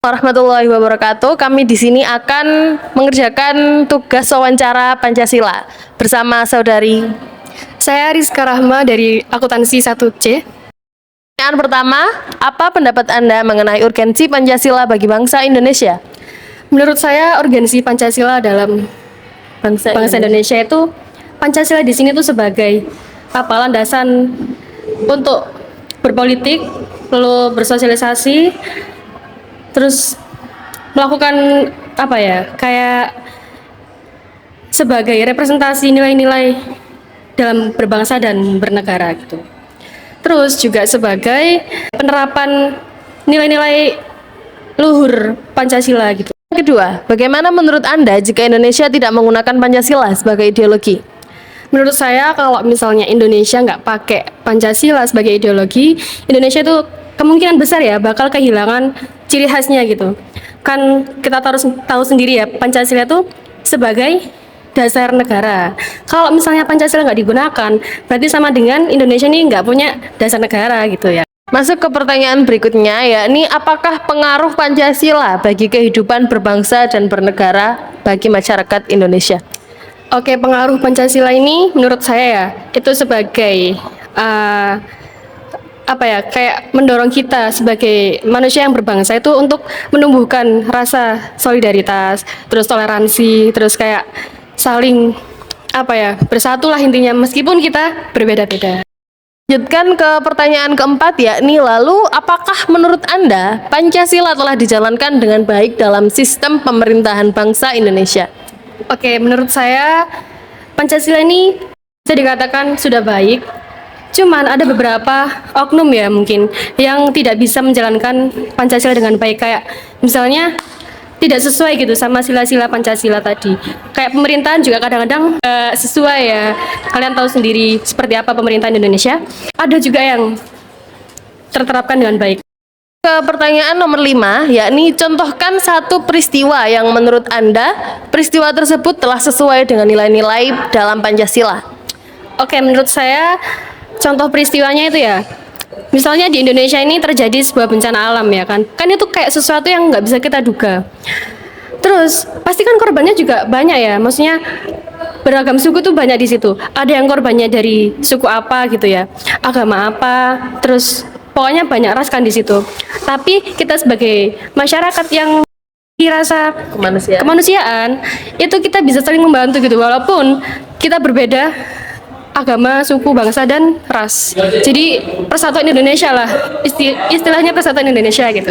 Warahmatullahi wabarakatuh. Kami di sini akan mengerjakan tugas wawancara Pancasila bersama saudari. Saya Rizka Rahma dari Akuntansi 1C. Pertanyaan pertama, apa pendapat Anda mengenai urgensi Pancasila bagi bangsa Indonesia? Menurut saya, urgensi Pancasila dalam bangsa Indonesia itu Pancasila di sini tuh sebagai landasan untuk berpolitik, lalu bersosialisasi, terus melakukan kayak sebagai representasi nilai-nilai dalam berbangsa dan bernegara gitu. Terus juga sebagai penerapan nilai-nilai luhur Pancasila gitu. Kedua, bagaimana menurut Anda jika Indonesia tidak menggunakan Pancasila sebagai ideologi? Menurut saya kalau misalnya Indonesia nggak pakai Pancasila sebagai ideologi, Indonesia itu kemungkinan besar ya bakal kehilangan ciri khasnya gitu. Kan kita harus tahu sendiri ya, Pancasila itu sebagai dasar negara. Kalau misalnya Pancasila nggak digunakan, berarti sama dengan Indonesia ini nggak punya dasar negara gitu ya. Masuk ke pertanyaan berikutnya, yakni apakah pengaruh Pancasila bagi kehidupan berbangsa dan bernegara bagi masyarakat Indonesia? Oke, pengaruh Pancasila ini menurut saya ya, itu sebagai kayak mendorong kita sebagai manusia yang berbangsa itu untuk menumbuhkan rasa solidaritas, terus toleransi, terus kayak saling bersatulah intinya meskipun kita berbeda-beda. Lanjutkan ke pertanyaan keempat, yakni lalu apakah menurut Anda Pancasila telah dijalankan dengan baik dalam sistem pemerintahan bangsa Indonesia? Oke, menurut saya Pancasila ini bisa dikatakan sudah baik. Cuman ada beberapa oknum ya mungkin yang tidak bisa menjalankan Pancasila dengan baik, kayak misalnya tidak sesuai gitu sama sila-sila Pancasila tadi. Kayak pemerintahan juga kadang-kadang sesuai ya. Kalian tahu sendiri seperti apa pemerintahan Indonesia. Ada juga yang terterapkan dengan baik. Ke pertanyaan nomor 5, yakni contohkan satu peristiwa yang menurut Anda peristiwa tersebut telah sesuai dengan nilai-nilai dalam Pancasila. Oke, menurut saya contoh peristiwanya itu ya, misalnya di Indonesia ini terjadi sebuah bencana alam ya kan itu kayak sesuatu yang nggak bisa kita duga. Terus pasti kan korbannya juga banyak ya, maksudnya beragam suku tuh banyak di situ. Ada yang korbannya dari suku apa gitu ya, agama apa, terus pokoknya banyak ras kan di situ. Tapi kita sebagai masyarakat yang dirasa kemanusiaan itu kita bisa saling membantu gitu, walaupun kita berbeda agama, suku, bangsa, dan ras. Jadi persatuan Indonesia lah, istilahnya persatuan Indonesia gitu.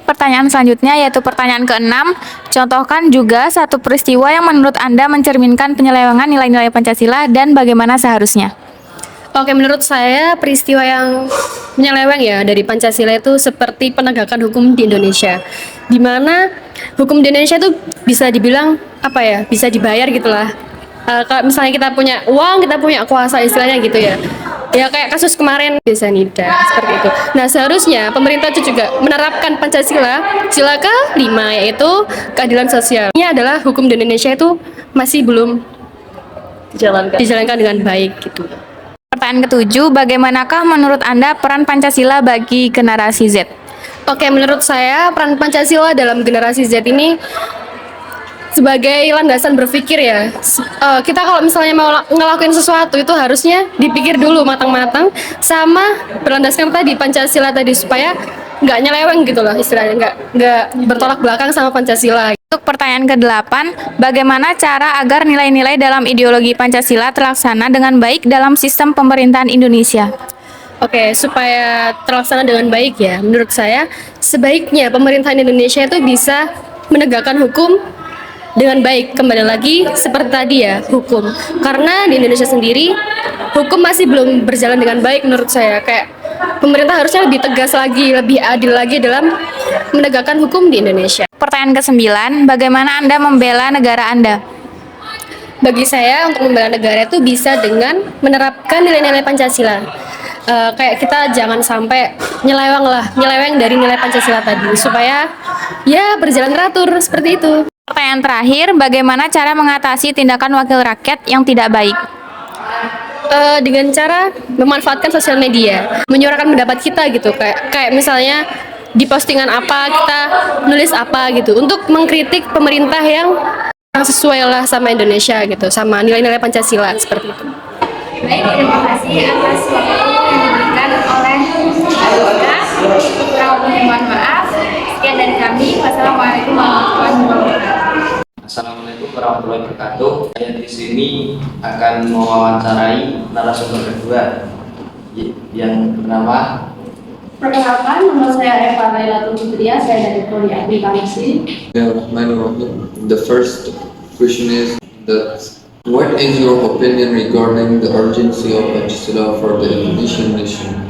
Pertanyaan selanjutnya yaitu pertanyaan ke-6. Contohkan juga satu peristiwa yang menurut Anda mencerminkan penyelewengan nilai-nilai Pancasila dan bagaimana seharusnya. Oke, menurut saya peristiwa yang menyeleweng ya dari Pancasila itu seperti penegakan hukum di Indonesia, di mana hukum di Indonesia itu bisa dibilang bisa dibayar gitulah. Kalau misalnya kita punya uang, kita punya kuasa istilahnya gitu ya. Ya kayak kasus kemarin Desa Nida seperti itu. Nah, seharusnya pemerintah itu juga menerapkan Pancasila sila ke-5 yaitu keadilan sosial. Ini adalah hukum di Indonesia itu masih belum dijalankan dengan baik gitu. Pertanyaan ke-7, bagaimanakah menurut Anda peran Pancasila bagi generasi Z? Oke, menurut saya peran Pancasila dalam generasi Z ini sebagai landasan berpikir ya. Kita kalau misalnya mau ngelakuin sesuatu itu harusnya dipikir dulu matang-matang sama berlandaskan tadi Pancasila tadi supaya nggak nyeleweng gitu loh istilahnya, nggak bertolak belakang sama Pancasila. Untuk pertanyaan ke-8, bagaimana cara agar nilai-nilai dalam ideologi Pancasila terlaksana dengan baik dalam sistem pemerintahan Indonesia? Oke, supaya terlaksana dengan baik ya, menurut saya sebaiknya pemerintahan Indonesia itu bisa menegakkan hukum dengan baik. Kembali lagi seperti tadi ya, hukum. Karena di Indonesia sendiri hukum masih belum berjalan dengan baik menurut saya. Kayak pemerintah harusnya lebih tegas lagi, lebih adil lagi dalam menegakkan hukum di Indonesia. Pertanyaan ke-9, bagaimana Anda membela negara Anda? Bagi saya untuk membela negara itu bisa dengan menerapkan nilai-nilai Pancasila. Kayak kita jangan sampai nyeleweng dari nilai Pancasila tadi supaya ya berjalan teratur seperti itu. Pertanyaan terakhir, bagaimana cara mengatasi tindakan wakil rakyat yang tidak baik? Dengan cara memanfaatkan sosial media, menyuarakan pendapat kita gitu, kayak misalnya di postingan apa, kita nulis apa gitu untuk mengkritik pemerintah yang sesuai lah sama Indonesia gitu, sama nilai-nilai Pancasila seperti itu. Baik, terima kasih atas waktu yang diberikan oleh Aduka. Kurang lebih mohon maaf. Sekian dari kami. Wassalamualaikum warahmatullahi wabarakatuh. Assalamualaikum warahmatullahi wabarakatuh. Saya di sini akan mewawancarai narasumber kedua yang bernama. Perkenalkan, nama saya Eva Lailatul Fitria, saya dari Prodi Aplikasi. Bismillahirrahmanirrahim. The first question is that what is your opinion regarding the urgency of Pancasila for the Indonesian nation?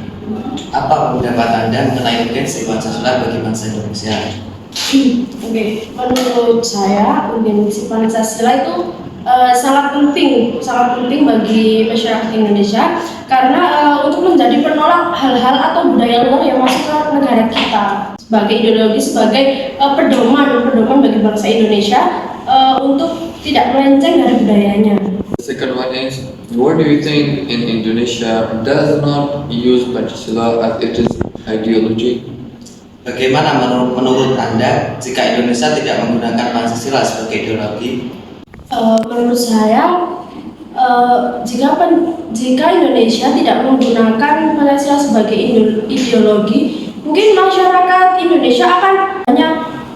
Apa pendapat Anda mengenai urgensi Pancasila bagi bangsa Indonesia? Oke, menurut saya urgensi Pancasila itu sangat penting bagi masyarakat Indonesia karena untuk menjadi penolak hal-hal atau budaya luar yang masuk ke negara kita sebagai ideologi, sebagai pedoman bagi bangsa Indonesia untuk tidak melenceng dari budayanya. The second one is, what do you think in Indonesia does not use Pancasila as it is ideology? Bagaimana menurut Anda jika Indonesia tidak menggunakan Pancasila sebagai ideologi? Menurut saya, jika Indonesia tidak menggunakan Pancasila sebagai ideologi, mungkin masyarakat Indonesia akan banyak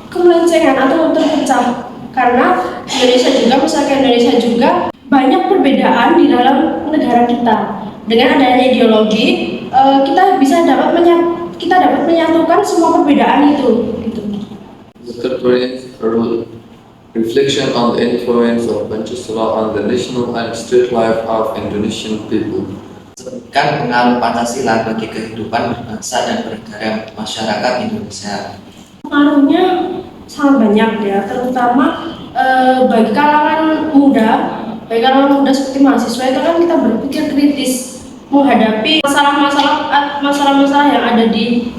kemelencengan atau terpecah karena masyarakat Indonesia juga banyak perbedaan di dalam negara kita. Dengan adanya ideologi, kita dapat menyatukan semua perbedaan itu. Gitu. The third one is reflection on the influence of Pancasila on the national and state life of Indonesian people. Sebutkan pengaruh Pancasila bagi kehidupan berbangsa dan bernegara masyarakat Indonesia. Pengaruhnya sangat banyak ya, terutama bagi kalangan muda seperti mahasiswa itu kan kita berpikir kritis menghadapi masalah-masalah yang ada di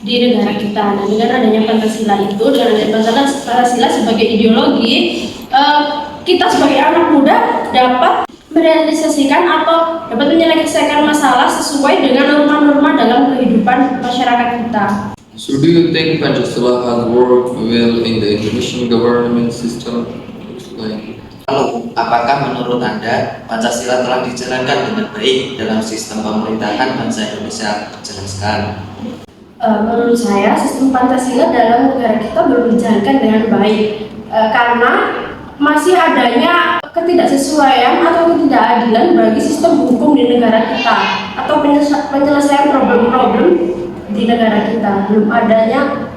negara kita. Nah, dengan adanya Pancasila sebagai ideologi, kita sebagai anak muda dapat merealisasikan atau dapat menyelesaikan masalah sesuai dengan norma-norma dalam kehidupan masyarakat kita. So do you think Pancasila has worked well in the Indonesian government system? Explain. Lalu, apakah menurut Anda Pancasila telah dijalankan dengan baik dalam sistem pemerintahan bangsa Indonesia? Jelaskan. Menurut saya, sistem Pancasila dalam negara kita belum dijalankan dengan baik karena masih adanya ketidaksesuaian atau ketidakadilan bagi sistem hukum di negara kita atau penyelesaian problem-problem di negara kita. Belum adanya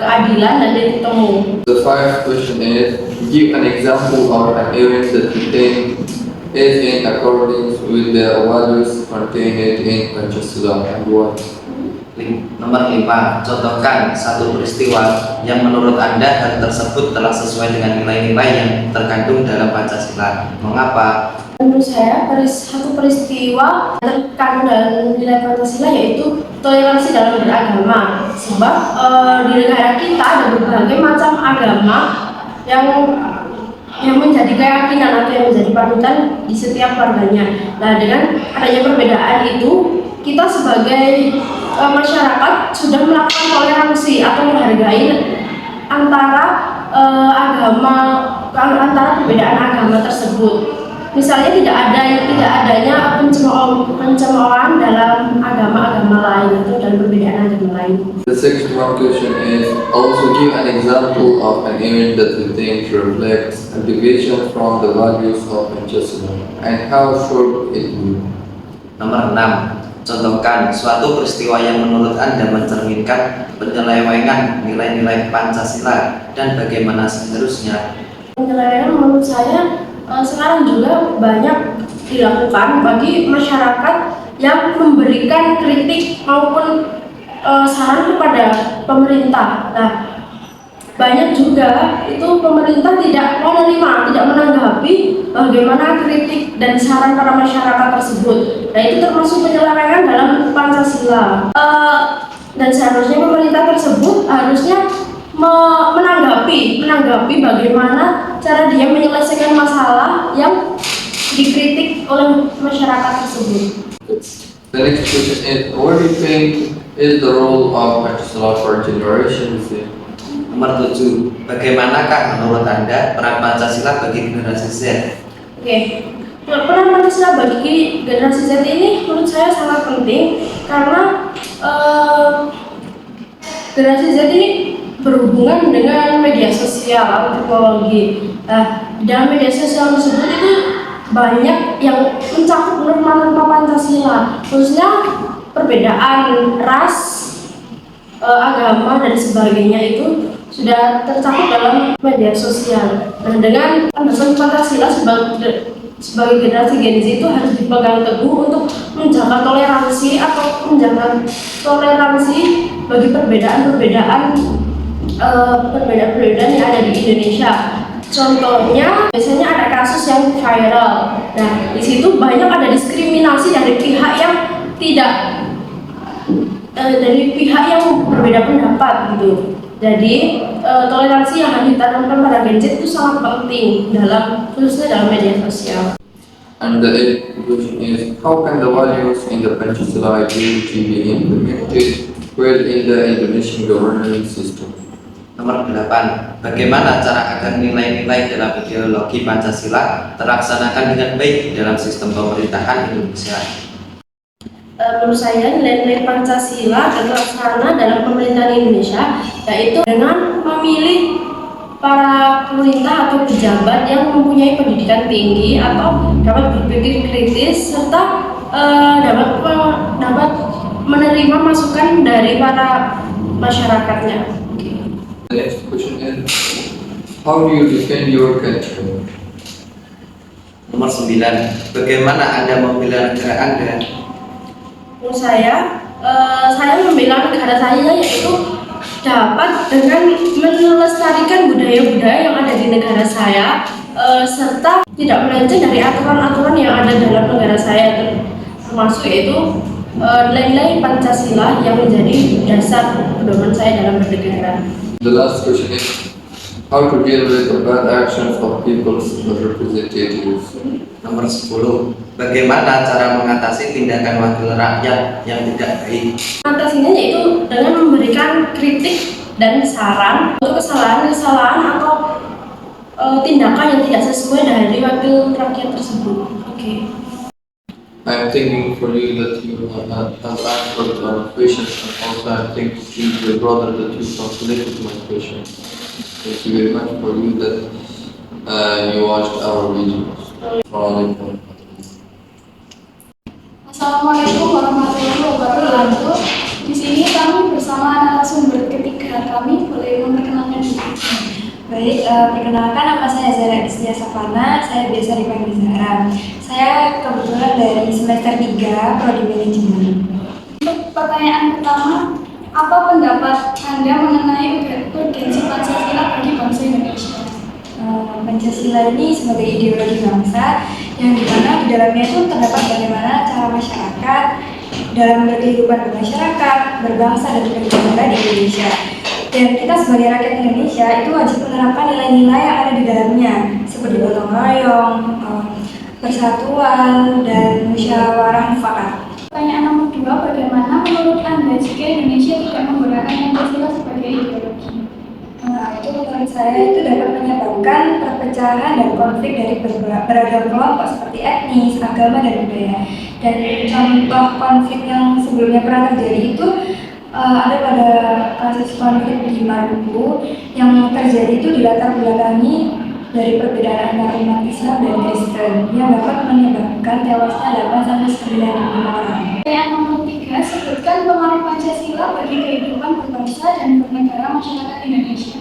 keadilan dan titik temu. The fifth question is, give an example of an event that you think is in accordance with the values contained in Pancasila and what? Nomor 5. Contohkan satu peristiwa yang menurut Anda hal tersebut telah sesuai dengan nilai-nilai yang terkandung dalam Pancasila. Mengapa? Menurut saya, satu peristiwa yang terkandung dalam nilai Pancasila yaitu toleransi dalam beragama. Sebab di negara kita ada berbagai macam agama yang menjadi keyakinan atau yang menjadi panutan di setiap warganya. Nah, dengan adanya perbedaan itu, kita sebagai masyarakat sudah melakukan toleransi atau menghargai antara perbedaan agama tersebut. Misalnya tidak adanya pencemoohan dalam agama-agama lain atau dalam perbedaan agama lain. The sixth one question is, also give an example of an event that you think reflects a deviation from the values of Pancasila and how should it be? Nomor 6. Contohkan suatu peristiwa yang menurut Anda mencerminkan penyelewengan nilai-nilai Pancasila dan bagaimana seharusnya. Penyelewengan menurut saya sekarang juga banyak dilakukan bagi masyarakat yang memberikan kritik maupun saran kepada pemerintah. Nah, banyak juga itu pemerintah tidak menerima, tidak menanggapi bagaimana kritik dan saran para masyarakat tersebut. Nah, itu termasuk penyelewengan dalam Pancasila. Dan seharusnya pemerintah tersebut harusnya menanggapi bagaimana cara dia menyelesaikan masalah yang dikritik oleh masyarakat tersebut. The next question is, what do you think Is the role of Pancasila for generation the same? Nomor 7. Bagaimanakah menurut Anda peran Pancasila bagi generasi Z? Oke, peran Pancasila bagi generasi Z ini menurut saya sangat penting karena generasi Z ini berhubungan dengan media sosial, teknologi. Nah, dalam media sosial tersebut itu banyak yang mencakup norma-norma Pancasila, khususnya perbedaan ras, agama dan sebagainya itu sudah tercakup dalam media sosial. Dan dengan landasan Pancasila sebagai generasi Gen Z itu harus dipegang teguh untuk menjaga toleransi bagi perbedaan yang ada di Indonesia. Contohnya, biasanya ada kasus yang viral. Nah, di situ banyak ada diskriminasi dari pihak yang berbeda pendapat gitu. Jadi, toleransi yang harus ditanamkan pada Gen Z itu sangat penting khususnya dalam media sosial. And the eighth question is, how can the values in the Pancasila ideology be implemented well in the Indonesian governance system? Nomor 8. Bagaimana cara agar nilai-nilai dalam ideologi Pancasila terlaksanakan dengan baik dalam sistem pemerintahan Indonesia? Menurut saya nilai-nilai Pancasila terlaksana dalam pemerintahan Indonesia yaitu dengan memilih para pemerintah atau pejabat yang mempunyai pendidikan tinggi atau dapat berpikir kritis serta dapat menerima masukan dari para masyarakatnya. The next question is, how do you defend your country? Nomor 9. Bagaimana Anda membela negara Anda? Menurut saya membela negara saya yaitu dapat dengan melestarikan budaya-budaya yang ada di negara saya serta tidak melenceng dari aturan-aturan yang ada dalam negara saya, termasuk yaitu nilai-nilai Pancasila yang menjadi dasar pedoman saya dalam bernegara. The last question is, how to deal with the bad actions of people's representatives? Nomor 10. Bagaimana cara mengatasi tindakan wakil rakyat yang tidak baik? Mengatasinya yaitu dengan memberikan kritik dan saran untuk kesalahan-kesalahan atau tindakan yang tidak sesuai dari wakil rakyat tersebut. Oke. I'm thinking for you that you have answered our questions, and also I'm thanking you, your brother, that you translated my questions. Thank you very much for you that you watched our videos. Assalamualaikum warahmatullahi wabarakatuh. Di sini kami bersama narasumber ketiga kami, boleh memperkenalkan diri. Baik, perkenalkan nama saya Zara Istia Savana, saya biasa dipanggil Zara. Saya kebetulan dari semester 3 Prodi Manajemen. Untuk pertanyaan pertama, apa pendapat Anda mengenai urgensi Pancasila bagi bangsa Indonesia? Pancasila ini sebagai ideologi bangsa yang dimana di dalamnya itu terdapat bagaimana cara masyarakat dalam berkehidupan bermasyarakat, berbangsa dan bernegara di Indonesia. Dan kita sebagai rakyat Indonesia itu wajib menerapkan nilai-nilai yang ada di dalamnya seperti gotong royong, persatuan, dan musyawarah mufakat. Pertanyaan nomor 2, bagaimana menurut Anda jika Indonesia tidak menggunakan Pancasila sebagai ideologi? Itu menurut saya itu dapat menyebabkan perpecahan dan konflik dari beragam kelompok seperti etnis, agama, dan budaya. Dan contoh konflik yang sebelumnya pernah terjadi itu ada pada kasus konflik di Maluku yang terjadi itu dilatar belakangi dari perbedaan antara umat Islam dan Kristen yang dapat menyebabkan tewasnya 8-9 orang. Pertanyaan nomor 3, sebutkan pengaruh Pancasila bagi kehidupan berbangsa dan bernegara masyarakat Indonesia.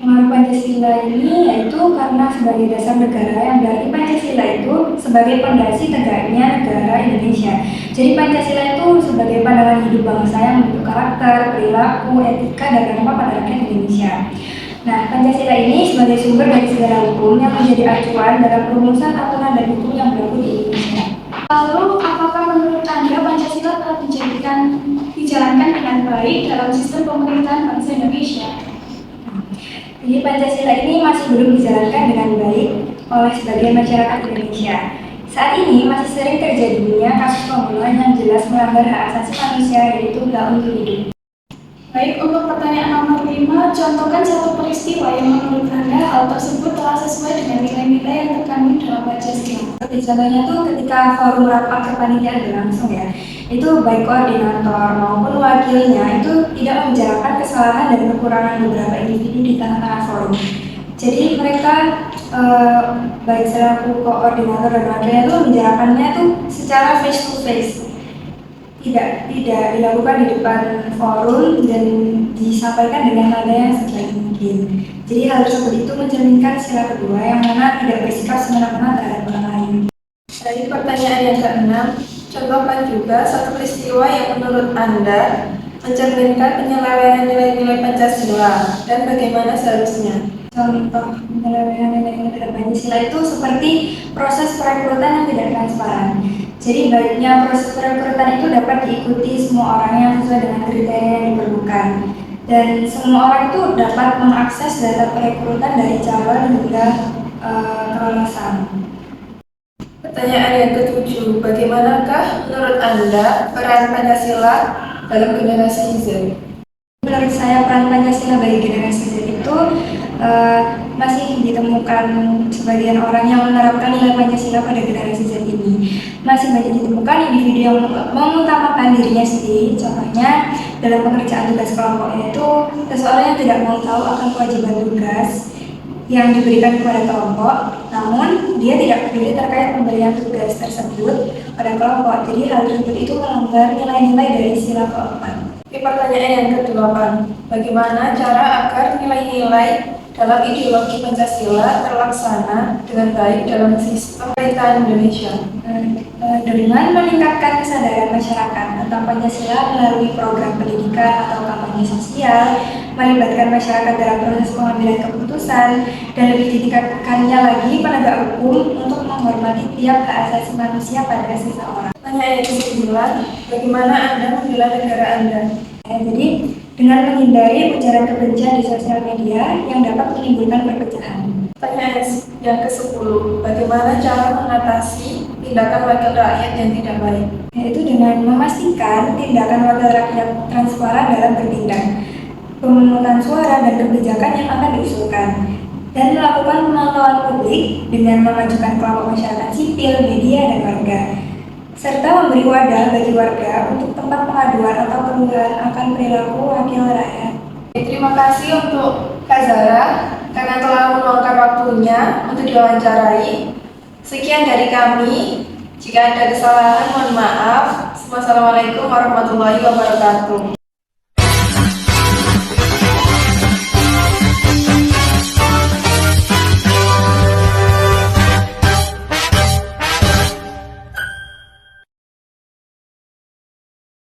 Pengaruh Pancasila ini yaitu karena sebagai dasar negara yang berarti Pancasila itu sebagai pondasi tegaknya negara Indonesia. Jadi Pancasila itu sebagai pandangan hidup bangsa yang membentuk karakter, perilaku, etika, dan norma pada rakyat Indonesia. Nah, Pancasila ini sebagai sumber dari segala hukum yang menjadi acuan dalam perumusan aturan dan hukum yang berlaku di Indonesia. Lalu, apakah menurut Anda Pancasila telah dijalankan dengan baik dalam sistem pemerintahan bangsa Indonesia? Jadi Pancasila ini masih belum dijalankan dengan baik oleh sebagian masyarakat Indonesia. Saat ini masih sering terjadinya kasus pembunuhan yang jelas melanggar hak asasi manusia, yaitu hak untuk hidup. Baik, untuk pertanyaan nomor 5, contohkan satu peristiwa yang menurut Anda hal tersebut telah sesuai dengan nilai-nilai yang terkandung dalam Pancasila. Seperti contohnya tuh ketika forum rapat kepanitiaan berlangsung ya, itu baik koordinator maupun wakilnya itu tidak membicarakan kesalahan dan kekurangan beberapa individu di tengah-tengah forum. Jadi mereka baik selaku koordinator dan wakilnya itu membicarakannya tuh secara face to face, tidak dilakukan di depan forum dan disampaikan dengan nada yang sebaik mungkin. Jadi hal tersebut itu mencerminkan sila kedua yang mana tidak bersikap semena-mena terhadap orang lain. Dari pertanyaan yang keenam, contohkan juga satu peristiwa yang menurut Anda mencerminkan penyelewengan nilai-nilai Pancasila dan bagaimana seharusnya. Contoh penyelewengan nilai-nilai Pancasila itu seperti proses perekrutan yang tidak transparan. Jadi baiknya proses perekrutan itu dapat diikuti semua orang yang sesuai dengan kriteria yang diperlukan. Dan semua orang itu dapat mengakses data perekrutan dari calon hingga kelolosan. Pertanyaan yang ketujuh, bagaimanakah menurut Anda peran Pancasila dalam generasi Z? Menurut saya peran Pancasila bagi generasi Z itu masih ditemukan sebagian orang yang menerapkan nilai Pancasila pada generasi Z ini. Masih banyak ditemukan individu yang mengutamakan dirinya sendiri. Contohnya dalam pengerjaan tugas kelompoknya itu seseorang yang tidak mau tahu akan kewajiban tugas yang diberikan kepada kelompok, namun dia tidak peduli terkait pemberian tugas tersebut pada kelompok. Jadi hal tersebut itu melanggar nilai-nilai dari sila keempat. Pertanyaan yang ke-8, bagaimana cara agar nilai-nilai dalam ideologi Pancasila terlaksana dengan baik dalam sistem pemerintahan Indonesia? Dengan meningkatkan kesadaran masyarakat tentang Pancasila melalui program pendidikan atau kampanye sosial, melibatkan masyarakat dalam proses pengambilan keputusan, dan lebih ditingkatkannya lagi penegak hukum untuk menghormati tiap hak asasi manusia pada seseorang. Pertanyaan yang ke-9, bagaimana Anda membela negara Anda? Jadi, dengan menghindari ujaran kebencian di sosial media yang dapat menimbulkan perpecahan. Pertanyaan yang ke-10, bagaimana cara mengatasi tindakan wakil rakyat yang tidak baik? Yaitu dengan memastikan tindakan wakil rakyat transparan dalam bertindak, pemungutan suara dan kebijakan yang akan diusulkan, dan melakukan pemantauan publik dengan memajukan kelompok masyarakat sipil, media, dan warga, serta memberi wadah bagi warga untuk tempat pengaduan atau keluhan akan perilaku wakil rakyat. Terima kasih untuk Kak Zara karena telah meluangkan waktunya untuk diwawancarai. Sekian dari kami. Jika ada kesalahan, mohon maaf. Wassalamualaikum warahmatullahi wabarakatuh.